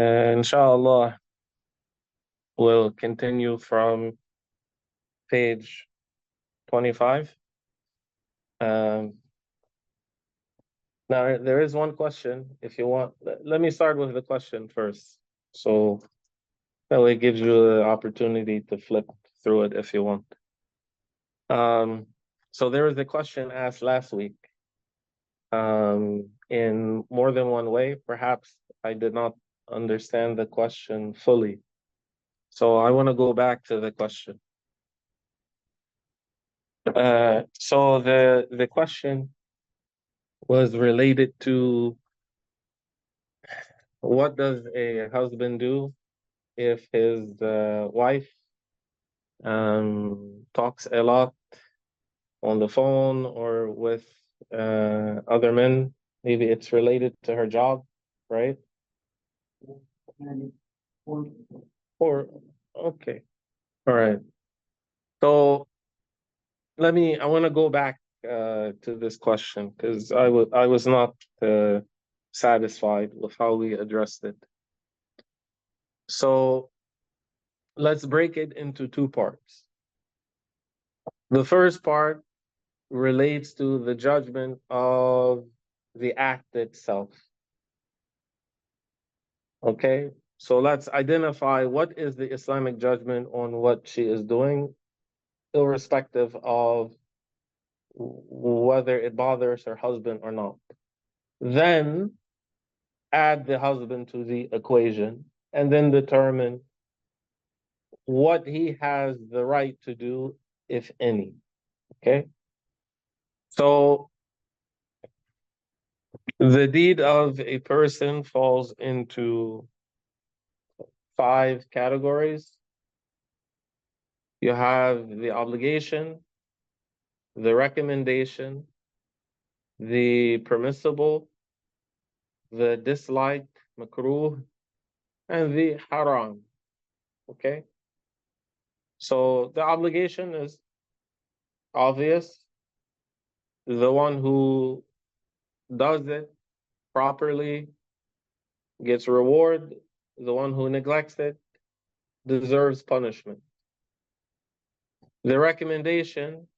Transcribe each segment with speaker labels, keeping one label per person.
Speaker 1: Inshallah, we'll continue from page 25. Um, Now, there is one question, if you want. Let me start with the question first. So that way it gives you the opportunity to flip through it if you want. Um, so there was a question asked last week in more than one way. Perhaps I did not understand the question fully. So I want to go back to the question. So the question was related to what does a husband do if his wife talks a lot on the phone or with other men? Maybe it's related to her job, right? Or okay, all right. So I want to go back to this question because I was not satisfied with how we addressed it. So let's break it into two parts. The first part relates to the judgment of the act itself. Okay, so let's identify what is the Islamic judgment on what she is doing, irrespective of whether it bothers her husband or not. Then add the husband to the equation and then determine what he has the right to do, if any. Okay, so the deed of a person falls into five categories. You have the obligation, the recommendation, the permissible, the dislike, makruh, and the haram. Okay? So the obligation is obvious. The one who does it properly gets reward. The one who neglects it deserves punishment. The recommendation,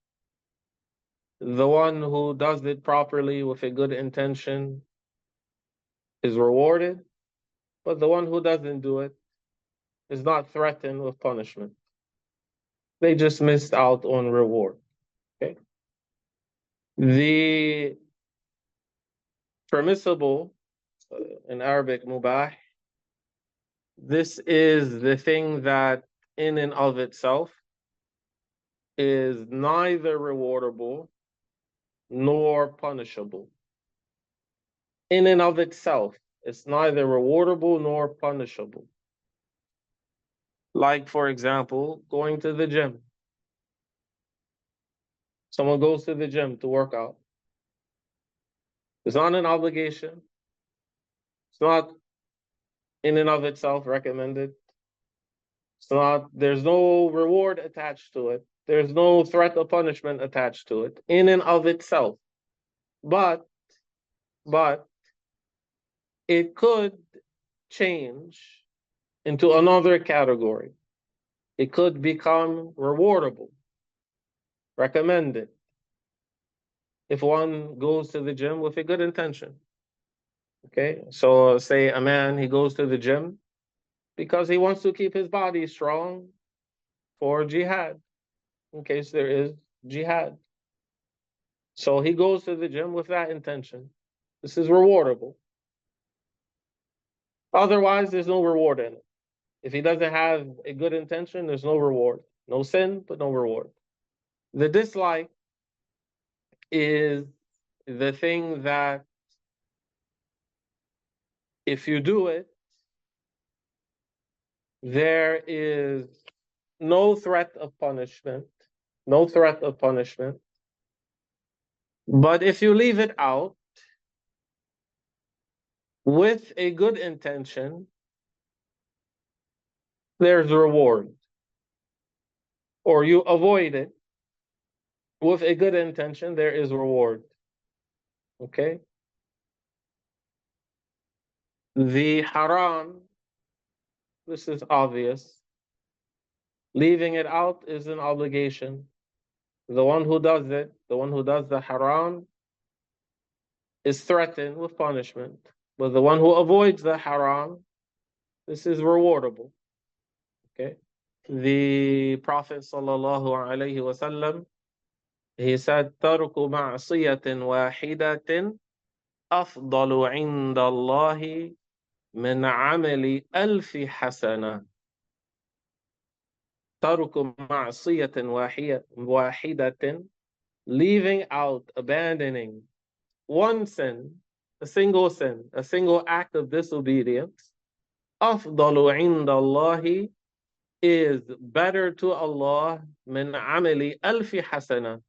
Speaker 1: the one who does it properly with a good intention is rewarded, but the one who doesn't do it is not threatened with punishment. They just missed out on reward. Okay. The permissible, in Arabic, mubah, this is the thing that in and of itself is neither rewardable nor punishable. In and of itself, it's neither rewardable nor punishable. Like, for example, going to the gym. Someone goes to the gym to work out. It's not an obligation. It's not in and of itself recommended. It's not, there's no reward attached to it. There's no threat of punishment attached to it in and of itself. But it could change into another category. It could become rewardable, recommended, if one goes to the gym with a good intention. Okay, so say a man, he goes to the gym because he wants to keep his body strong for jihad, in case there is jihad. So he goes to the gym with that intention. This is rewardable. Otherwise, there's no reward in it. If he doesn't have a good intention, there's no reward. No sin, but no reward. The dislike is the thing that if you do it, there is no threat of punishment, no threat of punishment. But if you leave it out with a good intention, there's reward. Or you avoid it with a good intention, there is reward. Okay? The haram This is obvious. Leaving it out is an obligation. The one who does it, the one who does the haram, is threatened with punishment. But the one who avoids the haram, this is rewardable. Okay. The Prophet sallallahu alaihi wasallam, he said, ترك معصية واحدة أفضل عند الله من عمل ألف حسنة. ترك معصية واحدة, leaving out, abandoning one sin, a single act of disobedience, أفضل عند الله, is better to Allah من عمل ألف حسنة,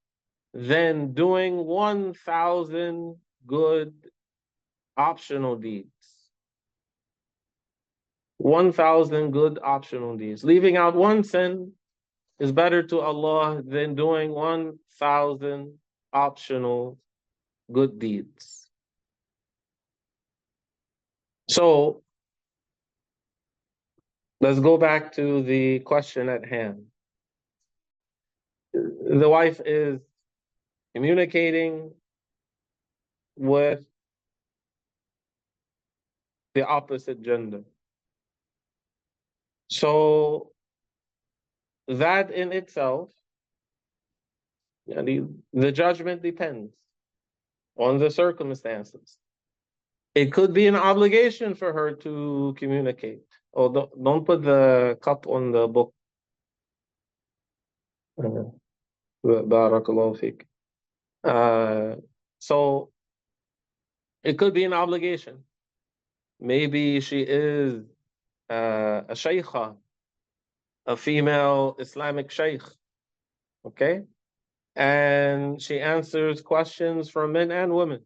Speaker 1: than doing 1,000 good optional deeds. 1,000 good optional deeds. Leaving out one sin is better to Allah than doing 1,000 optional good deeds. So let's go back to the question at hand. The wife is communicating with the opposite gender. So that in itself, the judgment depends on the circumstances. It could be an obligation for her to communicate. Oh, don't put the cup on the book. Barakallahu fiqh. So it could be an obligation. Maybe she is a shaykha, a female Islamic shaykh, okay? And she answers questions from men and women.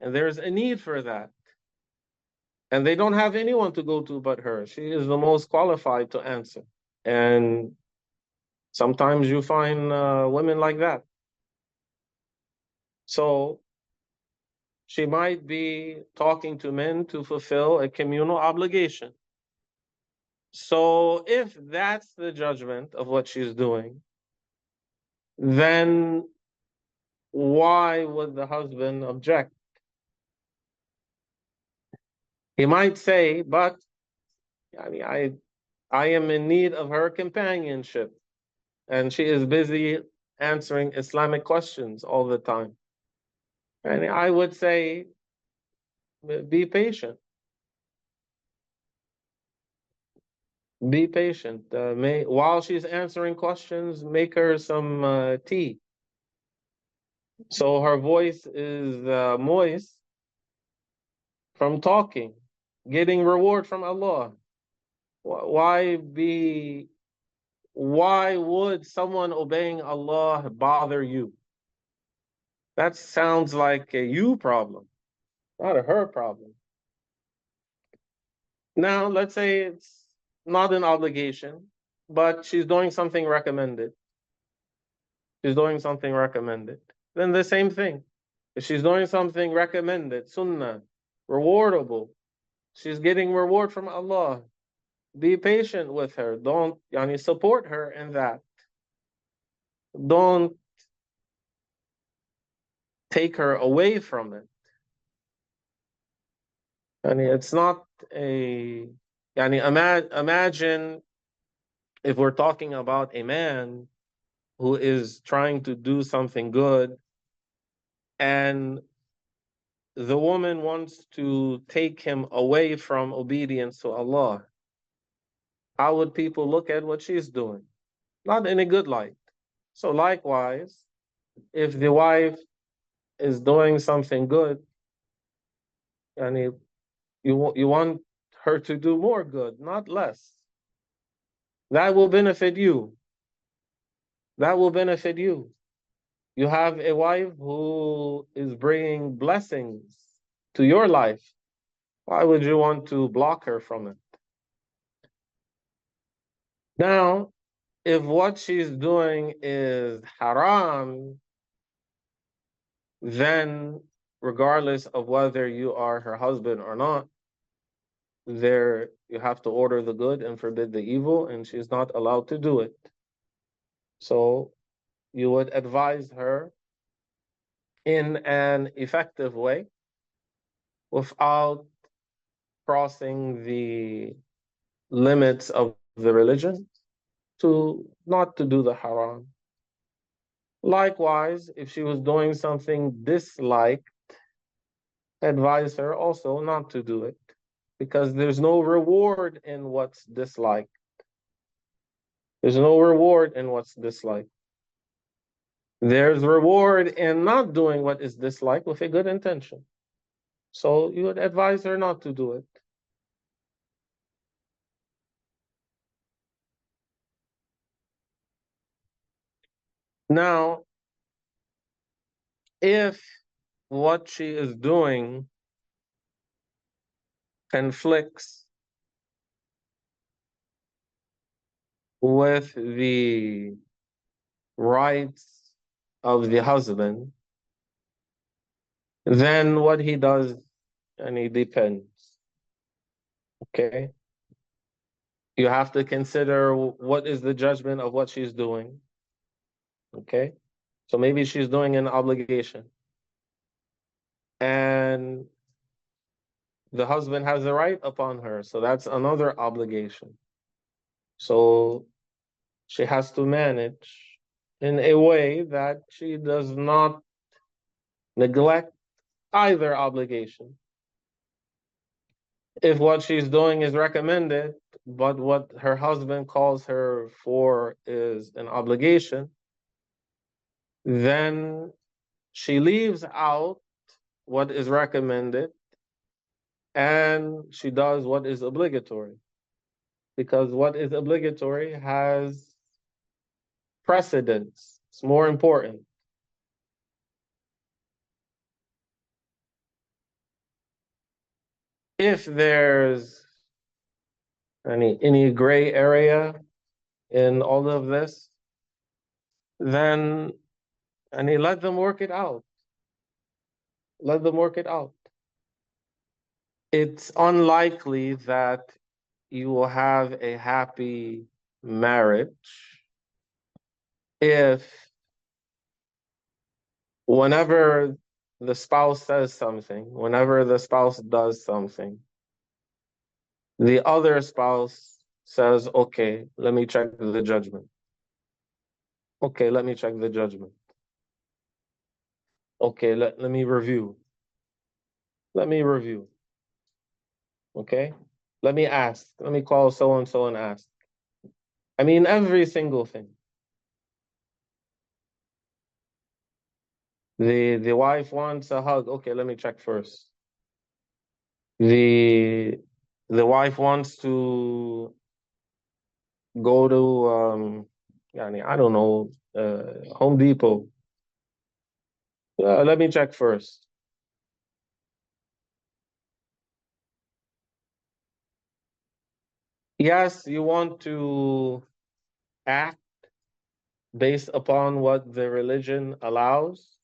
Speaker 1: And there's a need for that. And they don't have anyone to go to but her. She is the most qualified to answer. And sometimes you find women like that. So she might be talking to men to fulfill a communal obligation. So if that's the judgment of what she's doing, then why would the husband object? He might say, but I am in need of her companionship, and she is busy answering Islamic questions all the time. And I would say, be patient. Be patient. While she's answering questions, make her some tea, so her voice is moist from talking, getting reward from Allah. Why would someone obeying Allah bother you? That sounds like a you problem, not a her problem. Now, let's say it's not an obligation, but she's doing something recommended. She's doing something recommended. Then the same thing. If she's doing something recommended, sunnah, rewardable, she's getting reward from Allah. Be patient with her. Don't support her in that. Don't take her away from it. It's not a imagine if we're talking about a man who is trying to do something good and the woman wants to take him away from obedience to Allah. How would people look at what she's doing? Not in a good light. So likewise, if the wife is doing something good, and you want her to do more good, not less. That will benefit you. That will benefit you. You have a wife who is bringing blessings to your life. Why would you want to block her from it? Now, if what she's doing is haram, then regardless of whether you are her husband or not, there you have to order the good and forbid the evil, and she's not allowed to do it. So you would advise her in an effective way without crossing the limits of the religion to not to do the haram. Likewise, if she was doing something disliked, advise her also not to do it because there's no reward in what's disliked. There's no reward in what's disliked. There's reward in not doing what is disliked with a good intention. So you would advise her not to do it. Now, if what she is doing conflicts with the rights of the husband, then what he does, and it depends. Okay? You have to consider what is the judgment of what she's doing. Okay? So maybe she's doing an obligation. And the husband has a right upon her. So that's another obligation. So she has to manage in a way that she does not neglect either obligation. If what she's doing is recommended, but what her husband calls her for is an obligation, then she leaves out what is recommended and she does what is obligatory. Because what is obligatory has precedence, it's more important. If there's any gray area in all of this, then let them work it out. Let them work it out. It's unlikely that you will have a happy marriage if whenever the spouse says something, whenever the spouse does something, the other spouse says, okay, let me check the judgment. Okay, let me check the judgment. Okay, let me review. Let me review. Okay? Let me ask. Let me call so and so and ask. I mean, every single thing. The wife wants a hug. Okay, let me check first. The wife wants to go to I don't know, Home Depot. Let me check first. Yes, you want to act based upon what the religion allows,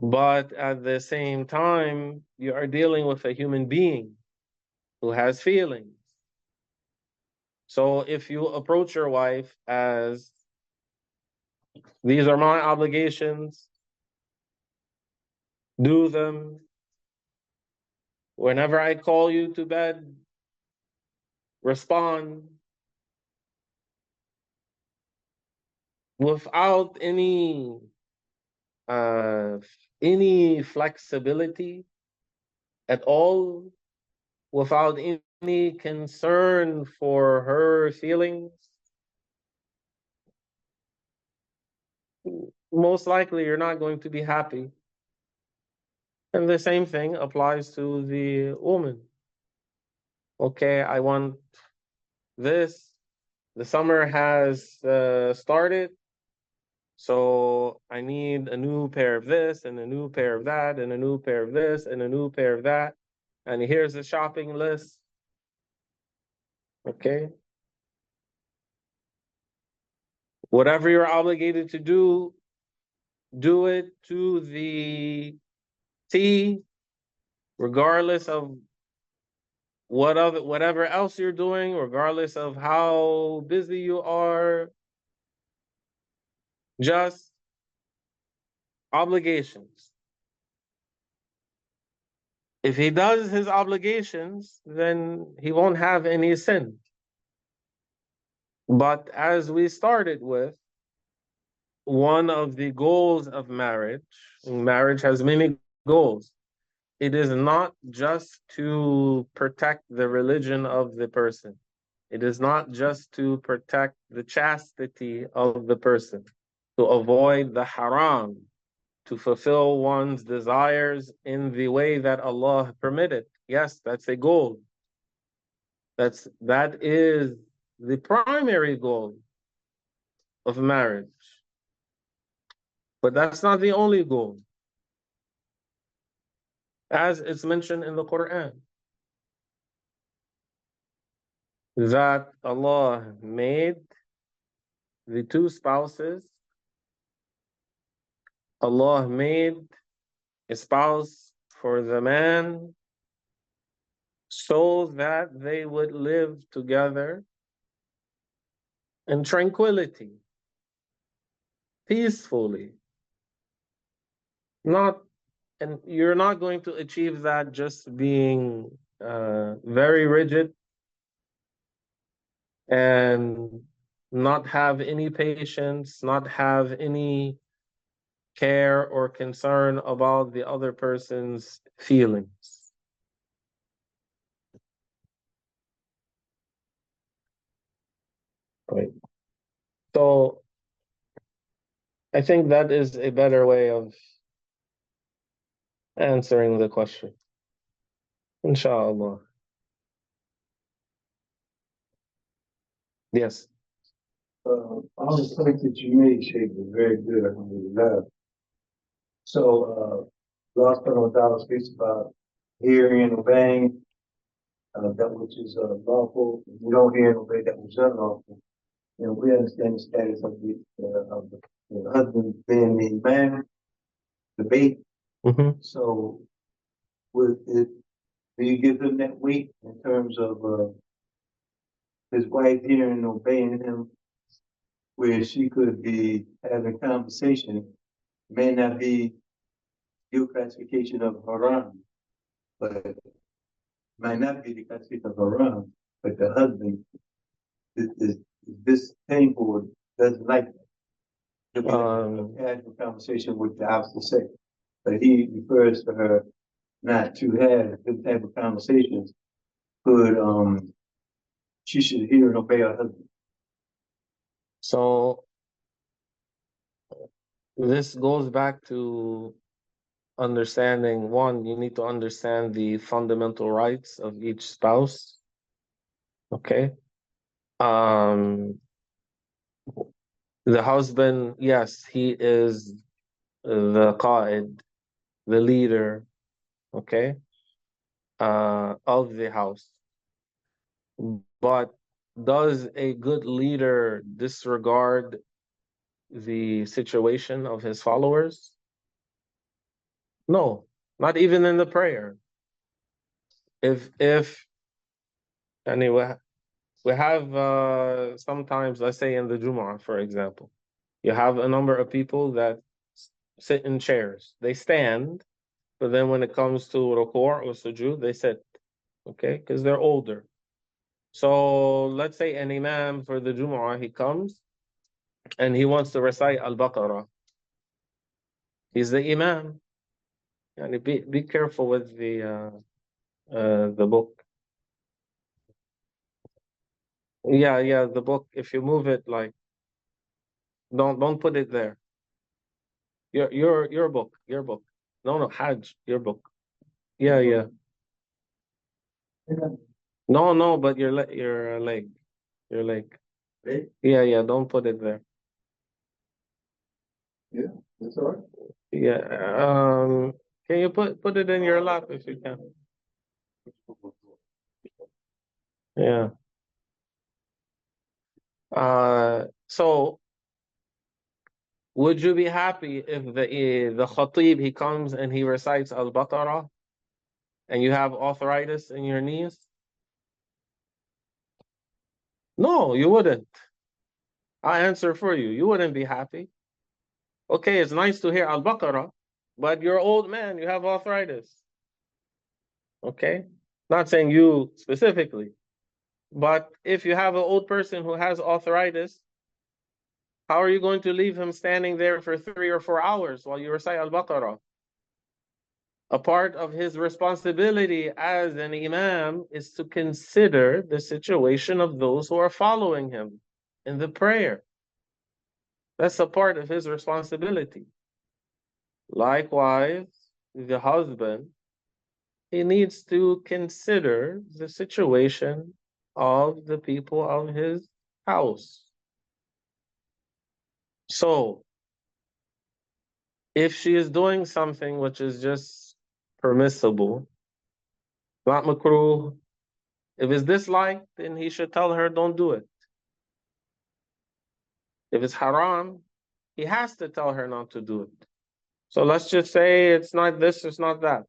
Speaker 1: but at the same time, you are dealing with a human being who has feelings. So if you approach your wife as these are my obligations, do them. Whenever I call you to bed, respond without uh, any flexibility at all, without any concern for her feelings. Most likely you're not going to be happy. And the same thing applies to the woman. Okay, I want this. The summer has started, so I need a new pair of this and a new pair of that and a new pair of this and a new pair of that. And here's the shopping list. Okay. Whatever you're obligated to do it to the T, regardless of whatever else you're doing, regardless of how busy you are, just obligations. If he does his obligations, then he won't have any sin. But as we started with, one of the goals of marriage has many goals. It is not just to protect the religion of the person. It is not just to protect the chastity of the person, to avoid the haram, to fulfill one's desires in the way that Allah permitted. Yes, that's a goal. That is the primary goal of marriage. But that's not the only goal. As it's mentioned in the Quran, that Allah made the two spouses, Allah made a spouse for the man so that they would live together in tranquility, peacefully. And you're not going to achieve that just being very rigid and not have any patience, not have any care or concern about the other person's feelings. Right. So I think that is a better way of answering the question. Inshallah. Yes.
Speaker 2: All the points that you made, Sheikh, was very good. I really love. So, Allah subhanahu wa ta'ala speaks about hearing and obeying that which is lawful. If you don't hear and obey that which is unlawful, and we understand the status of the husband being the man, the bait.
Speaker 1: Mm-hmm.
Speaker 2: So, with it, do you give him that weight in terms of his wife hearing and obeying him, where she could be having conversation, may not be your classification of haram, but might not be the classification of haram, but the husband is this painful, doesn't like that. It'll be a casual conversation with the opposite sex. But he refers to her not to have this type of conversations, but she should hear and obey her husband.
Speaker 1: So this goes back to understanding, one, you need to understand the fundamental rights of each spouse. Okay. The husband, yes, he is the qa'id, the leader, okay, of the house. But does a good leader disregard the situation of his followers? No, not even in the prayer. If anyway, we have sometimes, let's say in the Jumu'ah, for example, you have a number of people that sit in chairs. They stand, but then when it comes to ruku' or sujood, they sit, okay, because they're older. So let's say an imam for the Jumu'ah, he comes and he wants to recite Al-Baqarah. He's the imam. And be careful with the book. Yeah, the book. If you move it, like, don't put it there. Your book. No, Hajj, your book. Yeah. No, but your leg. Your leg. Yeah. Don't put it there.
Speaker 2: Yeah, that's all right.
Speaker 1: Yeah. Can you put it in your lap if you can? Yeah. So would you be happy if the khatib, he comes and he recites Al-Baqarah and you have arthritis in your knees? No, you wouldn't. I answer for you. You wouldn't be happy. Okay, it's nice to hear Al-Baqarah, but you're an old man, you have arthritis. Okay? Not saying you specifically, but if you have an old person who has arthritis, how are you going to leave him standing there for 3 or 4 hours while you recite Al-Baqarah? A part of his responsibility as an imam is to consider the situation of those who are following him in the prayer. That's a part of his responsibility. Likewise, the husband, he needs to consider the situation of the people of his house. So, if she is doing something which is just permissible, not makruh, if it's disliked, then he should tell her, don't do it. If it's haram, he has to tell her not to do it. So let's just say it's not this, it's not that.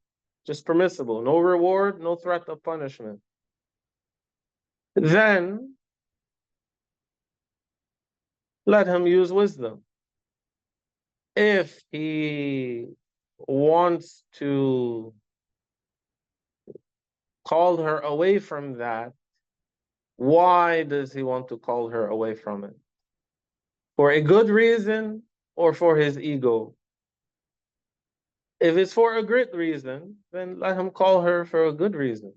Speaker 1: Just permissible. No reward, no threat of punishment. Then let him use wisdom. If he wants to call her away from that, why does he want to call her away from it? For a good reason or for his ego? If it's for a good reason, then let him call her for a good reason.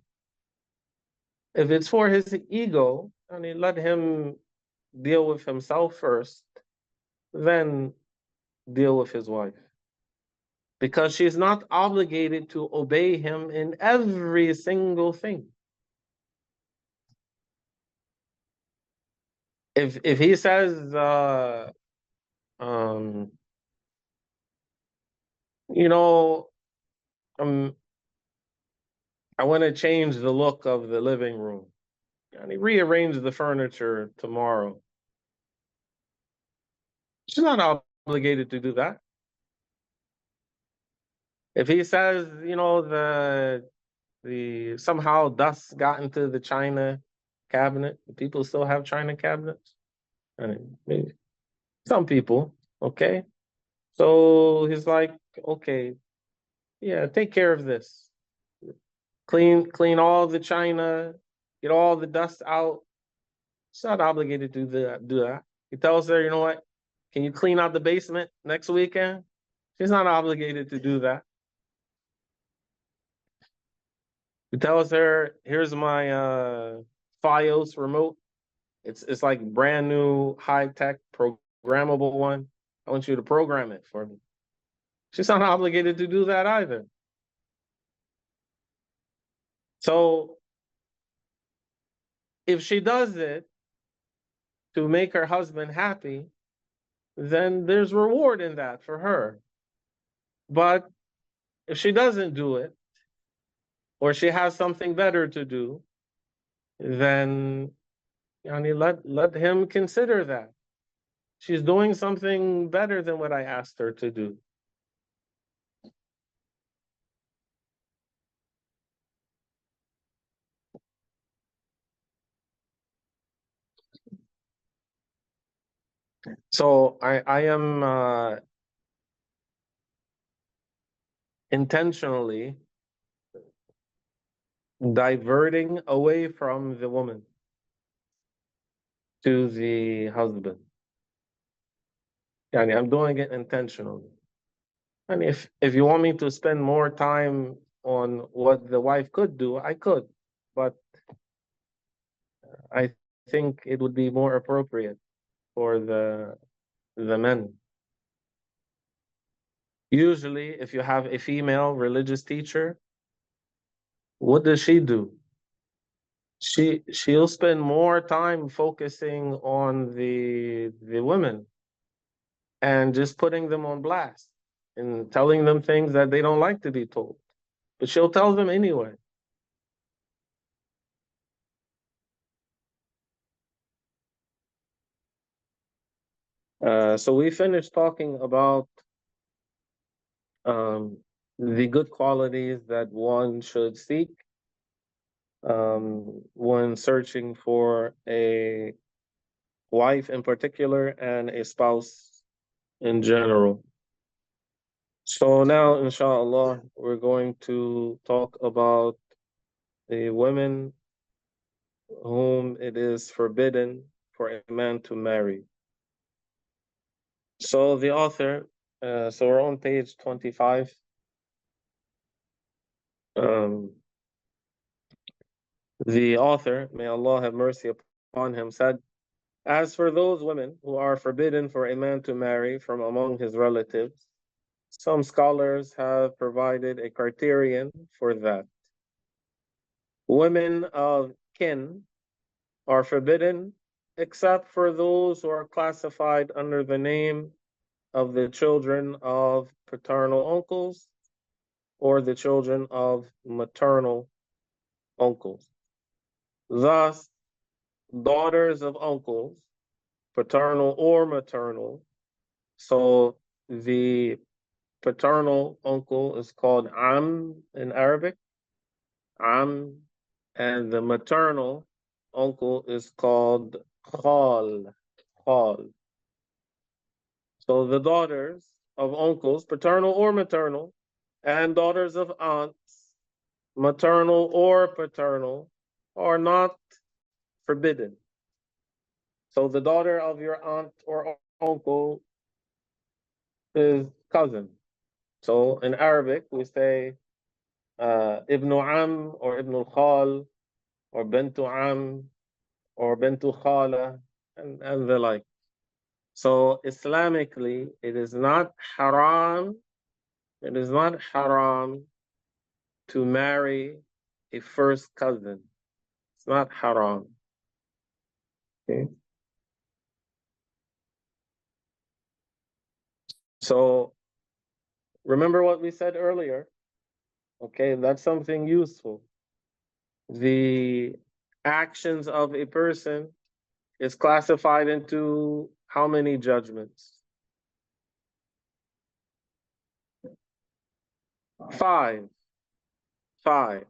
Speaker 1: If it's for his ego, I mean, let him deal with himself first, then deal with his wife. Because she's not obligated to obey him in every single thing. If he says, you know, I want to change the look of the living room, and he rearrange the furniture tomorrow. She's not obligated to do that. If he says, you know, the somehow dust got into the china cabinet, people still have china cabinets. I mean, maybe some people, okay. So he's like, okay, yeah, take care of this. Clean all the china, get all the dust out. She's not obligated to do that. He tells her, you know what? Can you clean out the basement next weekend? She's not obligated to do that. He tells her, here's my Fios remote. It's like brand new, high-tech, programmable one. I want you to program it for me. She's not obligated to do that either. So if she does it to make her husband happy, then there's reward in that for her. But if she doesn't do it, or she has something better to do, then let him consider that. She's doing something better than what I asked her to do. So I am intentionally diverting away from the woman to the husband. I'm doing it intentionally. And if you want me to spend more time on what the wife could do, I could, but I think it would be more appropriate for the men. Usually, if you have a female religious teacher, what does she do? She'll spend more time focusing on the women and just putting them on blast and telling them things that they don't like to be told. But she'll tell them anyway. So we finished talking about the good qualities that one should seek. when searching for a wife in particular and a spouse in general. So now, inshallah, we're going to talk about the women whom it is forbidden for a man to marry. So the author, so we're on page 25. The author, may Allah have mercy upon him, said, as for those women who are forbidden for a man to marry from among his relatives, some scholars have provided a criterion for that. Women of kin are forbidden except for those who are classified under the name of the children of paternal uncles or the children of maternal uncles. Thus, daughters of uncles, paternal or maternal. So the paternal uncle is called am in Arabic, am, and the maternal uncle is called khal, khal. So the daughters of uncles, paternal or maternal, and daughters of aunts, maternal or paternal, are not forbidden. So the daughter of your aunt or uncle is cousin. So in Arabic, we say ibn am or ibn al-khal or bintu am or bintu khala and the like. So Islamically, it is not haram to marry a first cousin. It's not haram. Okay. So remember what we said earlier. Okay, that's something useful. The actions of a person is classified into how many judgments? 5. 5.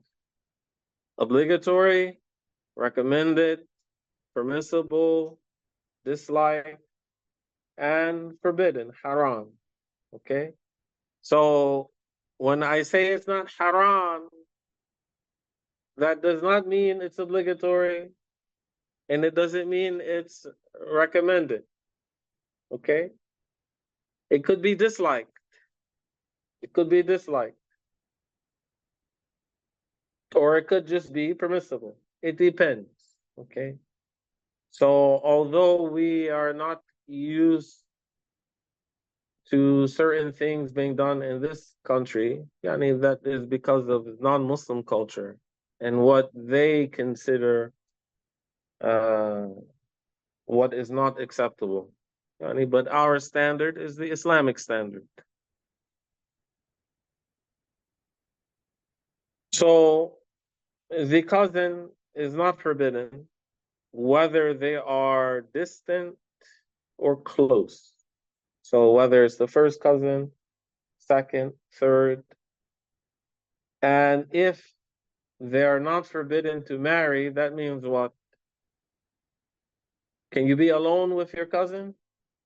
Speaker 1: Obligatory, recommended, permissible, dislike, and forbidden, haram. Okay? So when I say it's not haram, that does not mean it's obligatory, and it doesn't mean it's recommended. Okay? It could be disliked. It could be disliked. Or it could just be permissible. It depends. Okay? So although we are not used to certain things being done in this country, that is because of non-Muslim culture and what they consider what is not acceptable. But our standard is the Islamic standard. So the cousin is not forbidden, whether they are distant or close. So whether it's the first cousin, second, third, and if they are not forbidden to marry, that means what? Can you be alone with your cousin?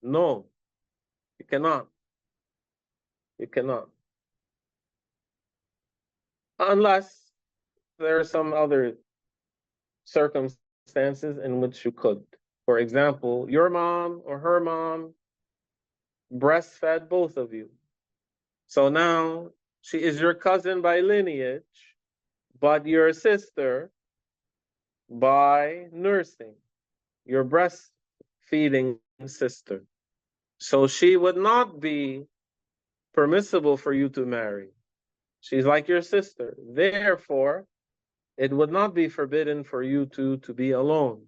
Speaker 1: No, you cannot. You cannot. Unless there are some other circumstances in which you could. For example, your mom or her mom breastfed both of you. So now she is your cousin by lineage, but your sister by nursing, your breastfeeding sister. So she would not be permissible for you to marry. She's like your sister. Therefore, it would not be forbidden for you to be alone.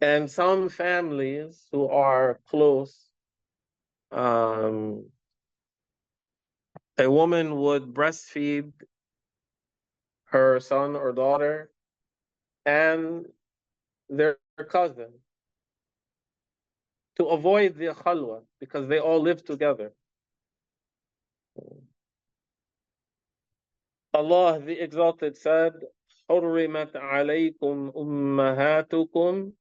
Speaker 1: And some families who are close, a woman would breastfeed her son or daughter and their cousin to avoid the khalwa because they all live together. Allah the Exalted said, حرمت عليكم أمهاتكم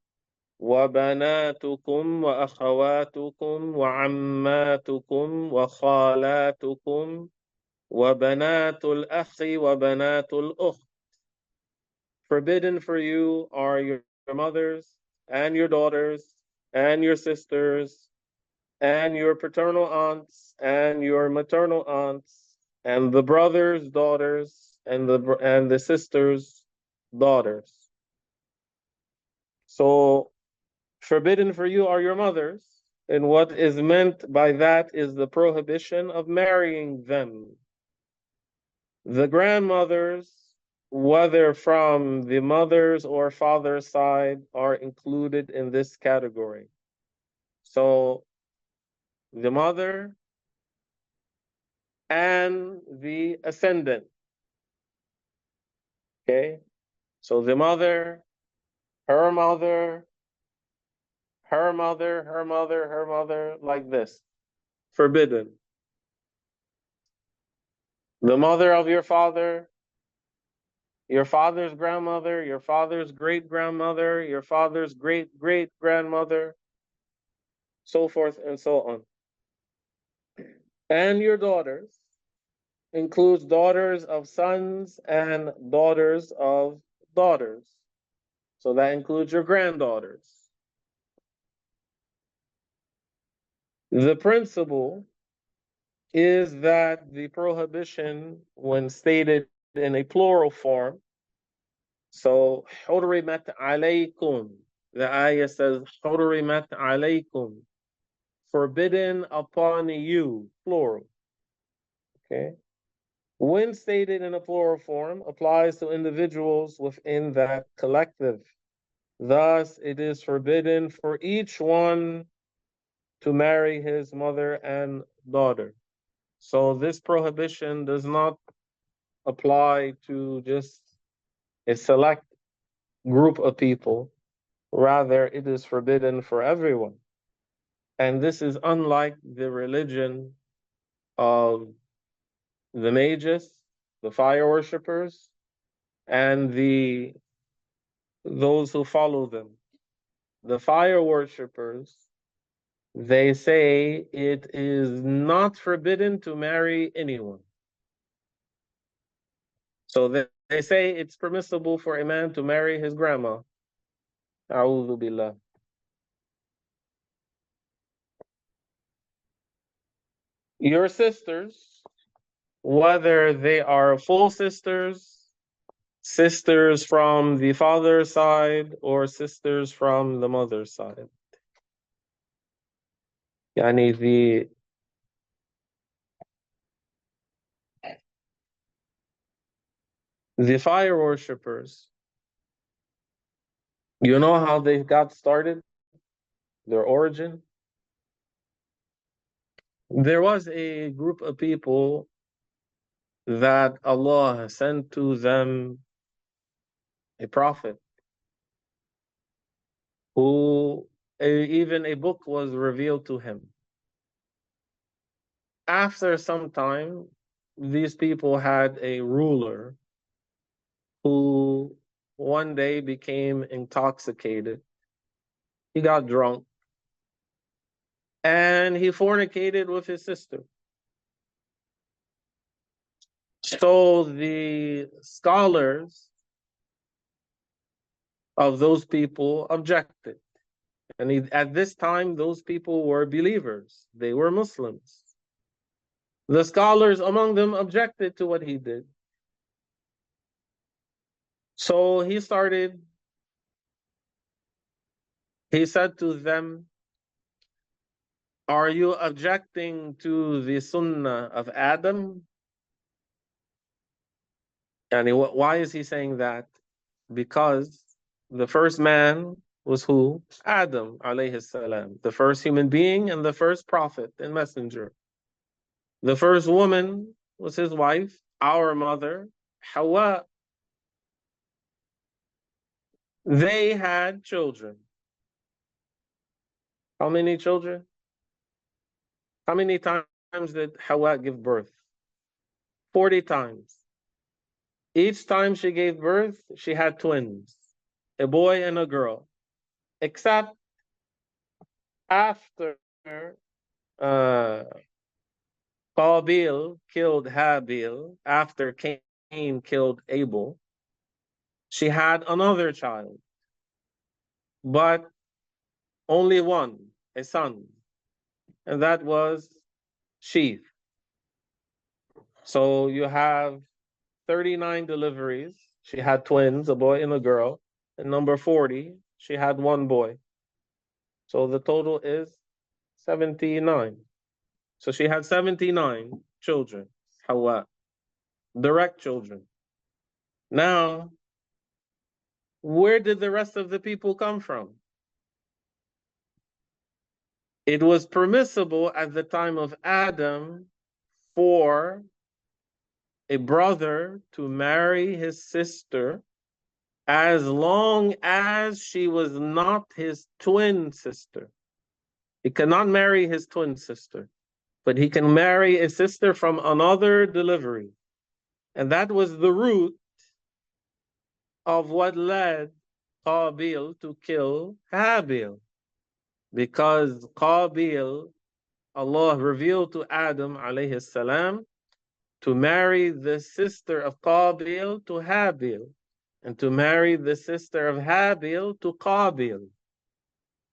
Speaker 1: وبناتكم وأخواتكم وعماتكم وخالاتكم وبنات الأخ وبنات الأخت. Forbidden for you are your mothers and your daughters and your sisters and your paternal aunts and your maternal aunts and the brothers' daughters and the sisters' daughters. So forbidden for you are your mothers, and what is meant by that is the prohibition of marrying them. The grandmothers, whether from the mother's or father's side, are included in this category. So the mother and the ascendant. Okay? So the mother, her mother, her mother, her mother, her mother, like this. Forbidden. The mother of your father's grandmother, your father's great grandmother, your father's great great grandmother, so forth and so on. And your daughters includes daughters of sons and daughters of daughters. So that includes your granddaughters. The principle is that the prohibition, when stated in a plural form, so حُرِّمَتْ عَلَيْكُمْ, the ayah says حُرِّمَتْ عَلَيْكُمْ, forbidden upon you, plural. Okay. When stated in a plural form, applies to individuals within that collective. Thus, it is forbidden for each one to marry his mother and daughter. So this prohibition does not apply to just a select group of people. Rather, it is forbidden for everyone. And this is unlike the religion of the magus, the fire worshippers, and those who follow them. The fire worshippers, they say it is not forbidden to marry anyone. So they say it's permissible for a man to marry his grandma. A'udhu billah. Your sisters, whether they are full sisters, sisters from the father's side, or sisters from the mother's side. Yani the fire worshippers, you know how they got started? Their origin? There was a group of people that Allah sent to them a prophet who even a book was revealed to him. After some time, these people had a ruler who one day became intoxicated. He got drunk and he fornicated with his sister. So the scholars of those people objected. And at this time, those people were believers. They were Muslims. The scholars among them objected to what he did. So he said to them, are you objecting to the sunnah of Adam? And why is he saying that? Because the first man was who? Adam, alayhi salam, the first human being and the first prophet and messenger. The first woman was his wife, our mother, Hawa. They had children. How many children? How many times did Hawa give birth? 40 times. Each time she gave birth, she had twins, a boy and a girl, except after uh, Qabil killed Habil, after Cain killed Abel, she had another child, but only one, a son, and that was Sheath. So you have 39 deliveries. She had twins, a boy and a girl. And number 40, she had one boy. So the total is 79. So she had 79 children, Hawa, direct children. Now, where did the rest of the people come from? It was permissible at the time of Adam for a brother to marry his sister as long as she was not his twin sister. He cannot marry his twin sister, but he can marry a sister from another delivery. And that was the root of what led Qabil to kill Habil. Because Qabil, Allah revealed to Adam alayhi salam to marry the sister of Qabil to Habil, and to marry the sister of Habil to Qabil,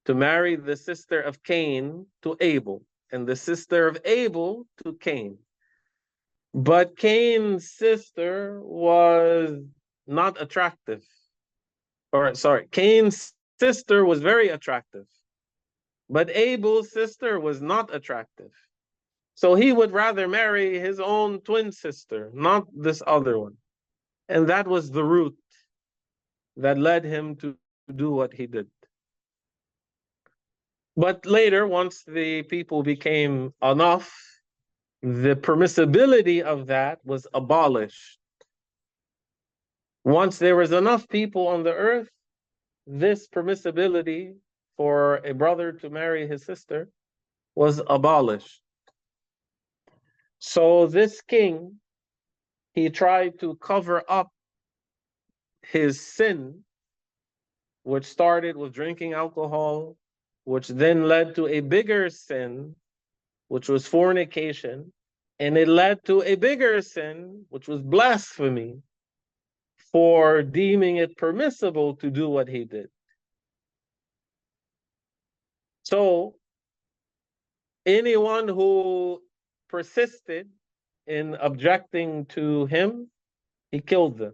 Speaker 1: to marry the sister of Cain to Abel, and the sister of Abel to Cain. But Cain's sister was not attractive. Or sorry, Cain's sister was very attractive, but Abel's sister was not attractive. So he would rather marry his own twin sister, not this other one. And that was the root that led him to do what he did. But later, once the people became enough, the permissibility of that was abolished. Once there was enough people on the earth, this permissibility for a brother to marry his sister was abolished. So this king, he tried to cover up his sin, which started with drinking alcohol, which then led to a bigger sin, which was fornication, and it led to a bigger sin, which was blasphemy, for deeming it permissible to do what he did. So anyone who persisted in objecting to him, he killed them.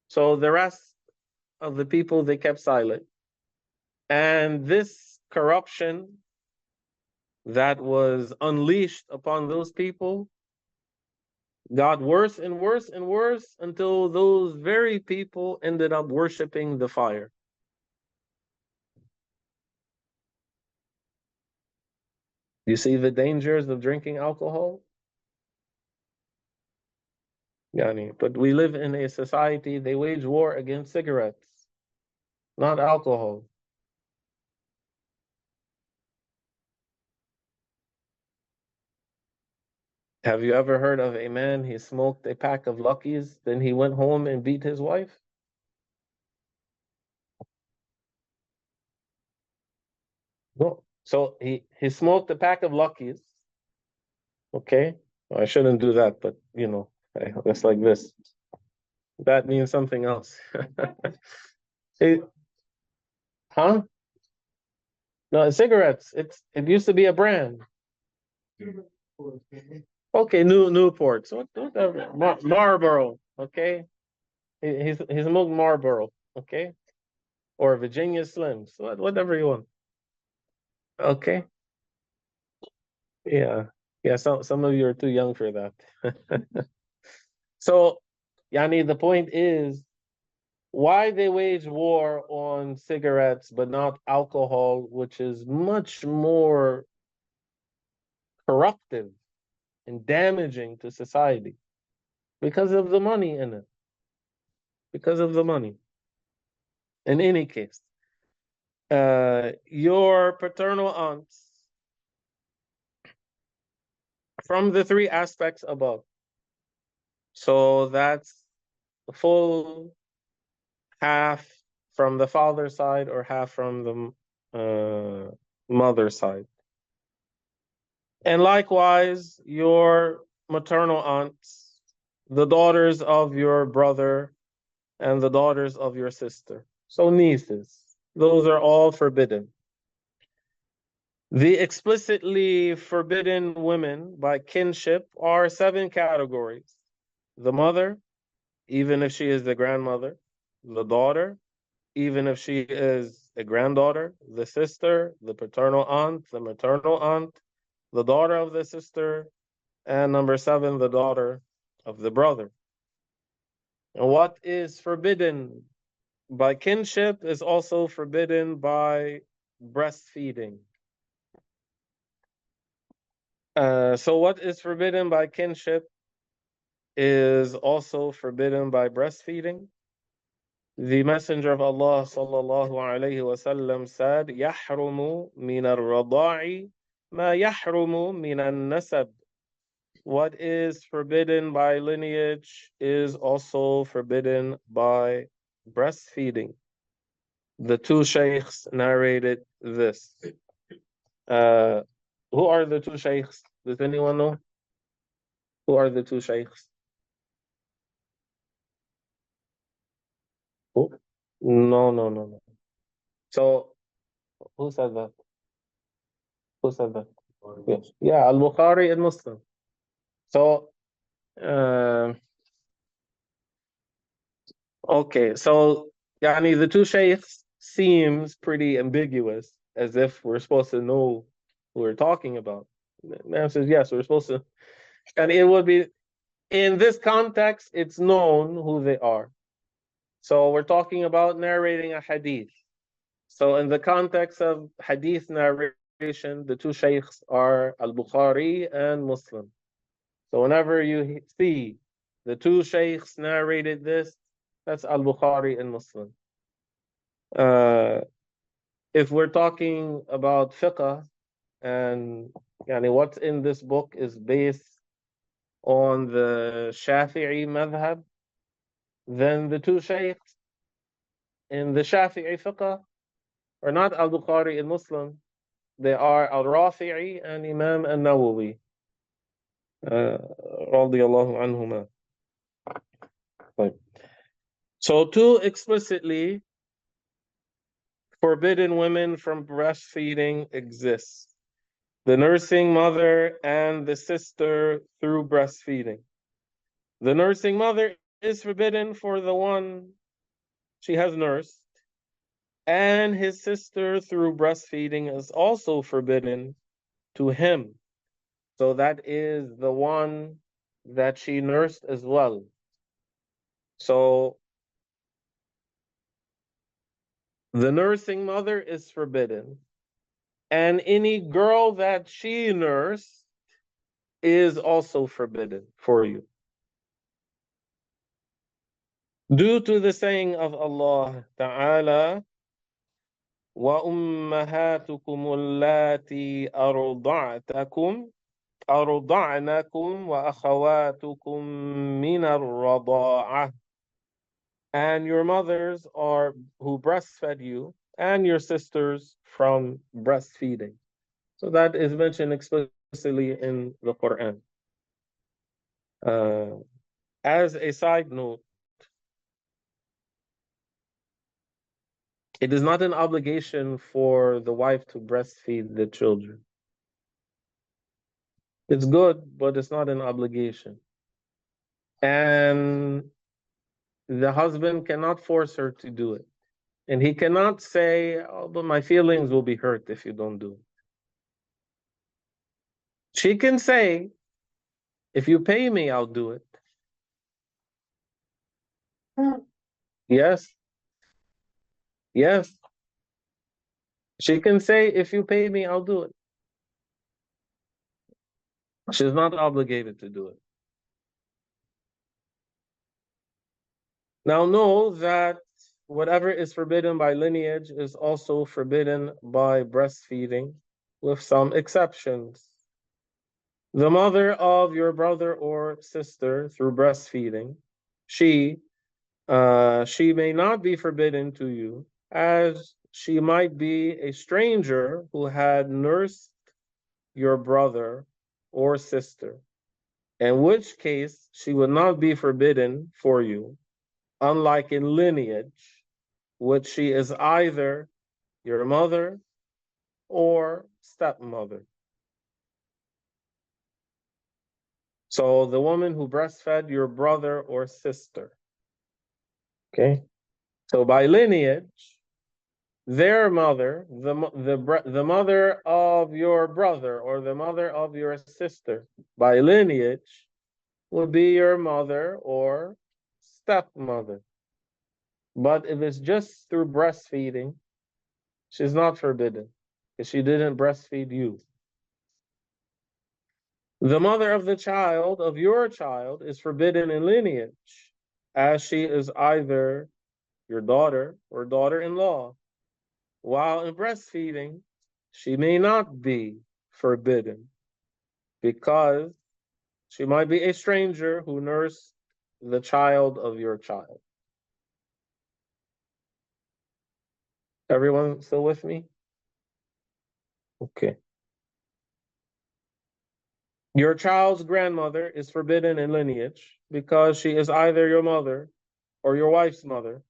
Speaker 1: So the rest of the people, they kept silent. And this corruption that was unleashed upon those people got worse and worse and worse until those very people ended up worshiping the fire. You see the dangers of drinking alcohol? Yani, but we live in a society, they wage war against cigarettes, not alcohol. Have you ever heard of a man, he smoked a pack of Luckies, then he went home and beat his wife? No. So he smoked a pack of Luckies. Okay. I shouldn't do that, but it's like this. That means something else. It, huh? No, cigarettes. It used to be a brand. Okay, Newport. So whatever. Marlboro. Okay. He's smoked Marlboro. Okay. Or Virginia Slims. Whatever you want. Okay. Yeah. Yeah. Some of you are too young for that. So, Yani, the point is why they wage war on cigarettes but not alcohol, which is much more corruptive and damaging to society, because of the money in it. Because of the money. In any case, your paternal aunts, from the three aspects above. So that's full half from the father's side or half from the mother's side. And likewise, your maternal aunts, the daughters of your brother and the daughters of your sister. So nieces, those are all forbidden. The explicitly forbidden women by kinship are 7 categories. The mother, even if she is the grandmother. The daughter, even if she is a granddaughter. The sister, the paternal aunt, the maternal aunt, the daughter of the sister, and number 7, the daughter of the brother. And what is forbidden by kinship is also forbidden by breastfeeding. So what is forbidden by kinship is also forbidden by breastfeeding. The Messenger of Allah sallallahu alayhi wasallam said, يحرم من الرضاع ما يحرم من النسب. What is forbidden by lineage is also forbidden by breastfeeding. The 2 sheikhs narrated this. Who are the 2 sheikhs? Does anyone know? Who are the 2 sheikhs? Who? No. So, who said that? Who said that? Yes. Yeah, Al-Bukhari and Muslim. So, okay, so yani the 2 sheikhs seems pretty ambiguous, as if we're supposed to know who we're talking about. The answer is yes, we're supposed to. And it would be, in this context, it's known who they are. So we're talking about narrating a hadith. So in the context of hadith narration, the 2 sheikhs are Al-Bukhari and Muslim. So whenever you see the 2 sheikhs narrated this, that's Al-Bukhari and Muslim. If we're talking about fiqh and yani what's in this book is based on the Shafi'i madhab, then the 2 sheikhs in the Shafi'i fiqh are not Al-Bukhari and Muslim. They are Al-Rafi'i and Imam An-Nawawi. Radiyallahu anhuma. So 2 explicitly forbidden women from breastfeeding exist. The nursing mother and the sister through breastfeeding. The nursing mother is forbidden for the one she has nursed, and his sister through breastfeeding is also forbidden to him. So that is the one that she nursed as well. So the nursing mother is forbidden, and any girl that she nursed is also forbidden for you. Due to the saying of Allah Ta'ala, وَأُمَّهَاتُكُمُ اللَّاتِي أَرْضَعْنَكُمْ وَأَخَوَاتُكُمْ مِنَ الرَّضَاعَةِ. And your mothers are who breastfed you, and your sisters from breastfeeding. So that is mentioned explicitly in the Quran. As a side note, it is not an obligation for the wife to breastfeed the children. It's good, but it's not an obligation. And the husband cannot force her to do it. And he cannot say, oh, but my feelings will be hurt if you don't do it. She can say, if you pay me, I'll do it. Yes. Yes. She can say, if you pay me, I'll do it. She's not obligated to do it. Now know that whatever is forbidden by lineage is also forbidden by breastfeeding, with some exceptions. The mother of your brother or sister through breastfeeding, she she may not be forbidden to you, as she might be a stranger who had nursed your brother or sister, in which case she would not be forbidden for you, unlike in lineage, which she is either your mother or stepmother. So the woman who breastfed your brother or sister. Okay. So by lineage, their mother, the mother of your brother or the mother of your sister, by lineage, would be your mother or stepmother. But if it's just through breastfeeding, she's not forbidden because she didn't breastfeed you. The mother of the child of your child is forbidden in lineage, as she is either your daughter or daughter-in-law. While in breastfeeding, she may not be forbidden because she might be a stranger who nursed the child of your child. Everyone still with me? Okay. Your child's grandmother is forbidden in lineage because she is either your mother or your wife's mother.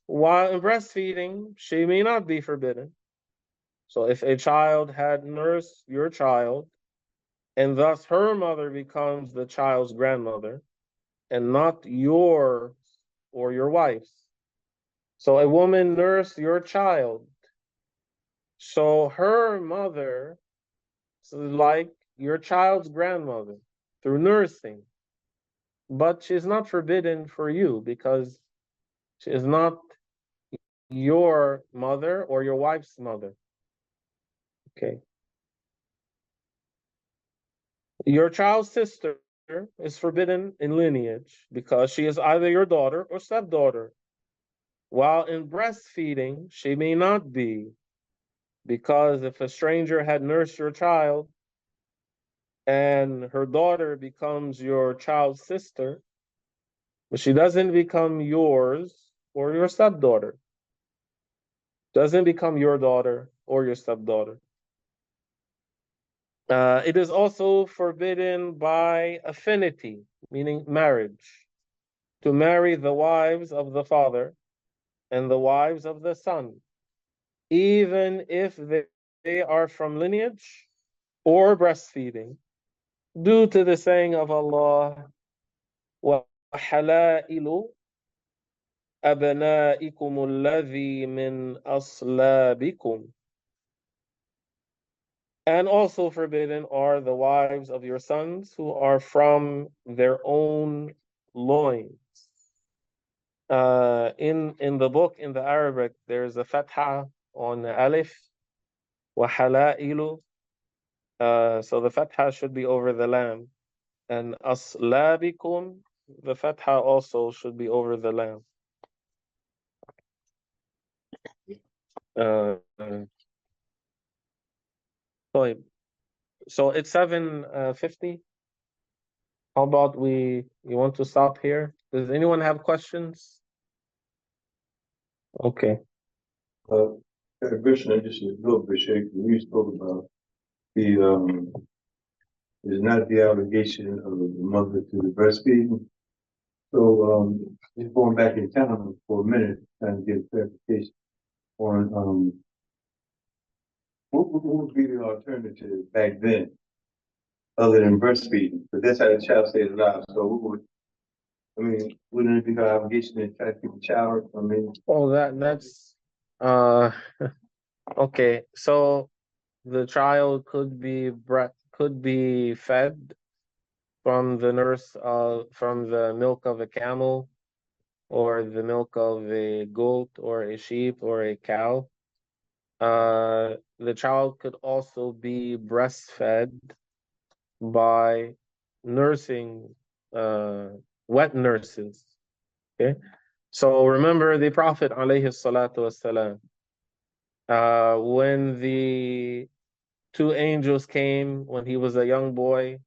Speaker 1: While in breastfeeding, she may not be forbidden. So if a child had nursed your child, and thus her mother becomes the child's grandmother, and not yours or your wife's. So a woman nursed your child. So her mother is like your child's grandmother through nursing. But she's not forbidden for you because she is not your mother or your wife's mother. Okay. Your child's sister is forbidden in lineage because she is either your daughter or stepdaughter. While in breastfeeding, she may not be, because if a stranger had nursed your child and her daughter becomes your child's sister, but she doesn't become yours or your stepdaughter, doesn't become your daughter or your stepdaughter. It is also forbidden by affinity, meaning marriage, to marry the wives of the father and the wives of the son, even if they are from lineage or breastfeeding, due to the saying of Allah, وَحَلَائِلُ أَبْنَائِكُمُ الَّذِي مِنْ أَصْلَابِكُمْ. And also forbidden are the wives of your sons who are from their own loins. In the book, in the Arabic, there's a fatha on the alif, وَحَلَائِلُ. So the fatha should be over the lam. And أَصْلَابِكُمْ, the fatha also should be over the lam. Uh, so it's 7:50. How about you want to stop here? Does anyone have questions? Okay.
Speaker 2: Krishna, just a little bit, Sheikh, you spoke about the is not the obligation of the mother to the breastfeeding. So just going back in time for a minute, trying to get clarification on what would be the alternative back then other than breastfeeding? But that's how the child stays alive. So wouldn't it be our obligation to try to keep the child?
Speaker 1: Oh, that's okay. So the child could be fed from the nurse from the milk of a camel or the milk of a goat or a sheep or a cow. The child could also be breastfed by nursing, wet nurses. Okay, so remember the Prophet alayhi salatu wasalam, when the two angels came when he was a young boy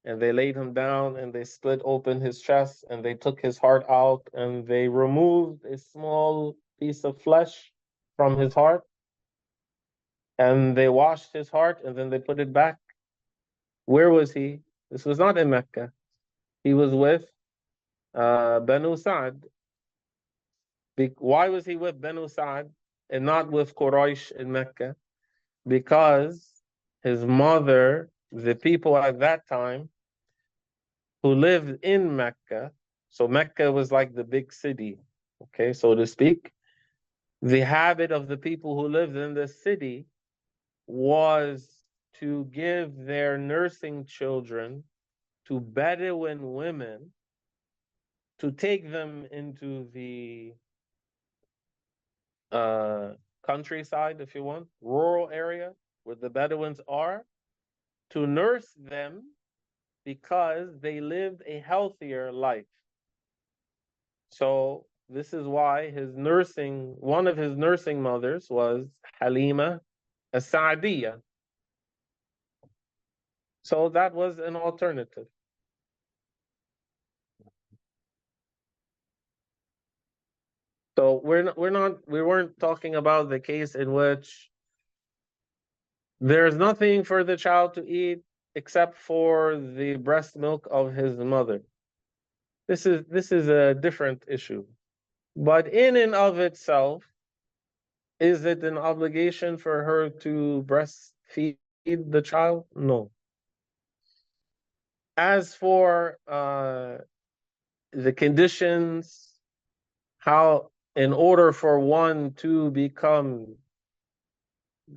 Speaker 1: and they laid him down and they split open his chest and they took his heart out and they removed a small piece of flesh from his heart and they washed his heart and then they put it back. Where was he? This was not in Mecca. He was with Banu Sa'd. Why was he with Banu Sa'd and not with Quraysh in Mecca? Because his mother, the people at that time who lived in Mecca, so Mecca was like the big city, okay, so to speak. The habit of the people who lived in the city was to give their nursing children to Bedouin women to take them into the countryside, if you want, rural area where the Bedouins are, to nurse them because they lived a healthier life. So this is why one of his nursing mothers was Halima as-Sa'diyah. So that was an alternative. So we weren't talking about the case in which there's nothing for the child to eat except for the breast milk of his mother. This is a different issue. But in and of itself, is it an obligation for her to breastfeed the child? No. As for the conditions, how in order for one to become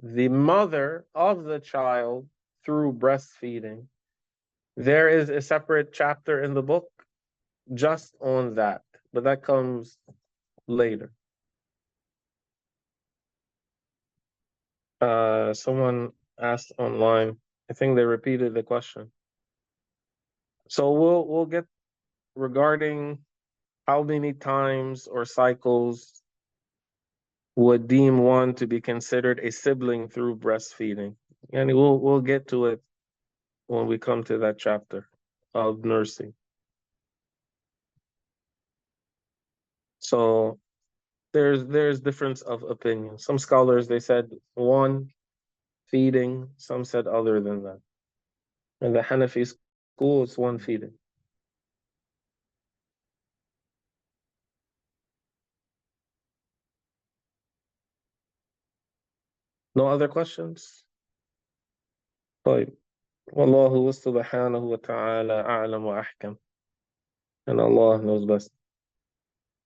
Speaker 1: the mother of the child through breastfeeding, there is a separate chapter in the book just on that, but that comes later. Someone asked online, I think they repeated the question. So we'll get regarding how many times or cycles would deem one to be considered a sibling through breastfeeding. And we'll get to it when we come to that chapter of nursing. So there's difference of opinion. Some scholars they said one feeding, some said other than that. In the Hanafi school, it's one feeding. No other questions? طيب والله سبحانه وتعالى أعلم وأحكم and Allah knows best.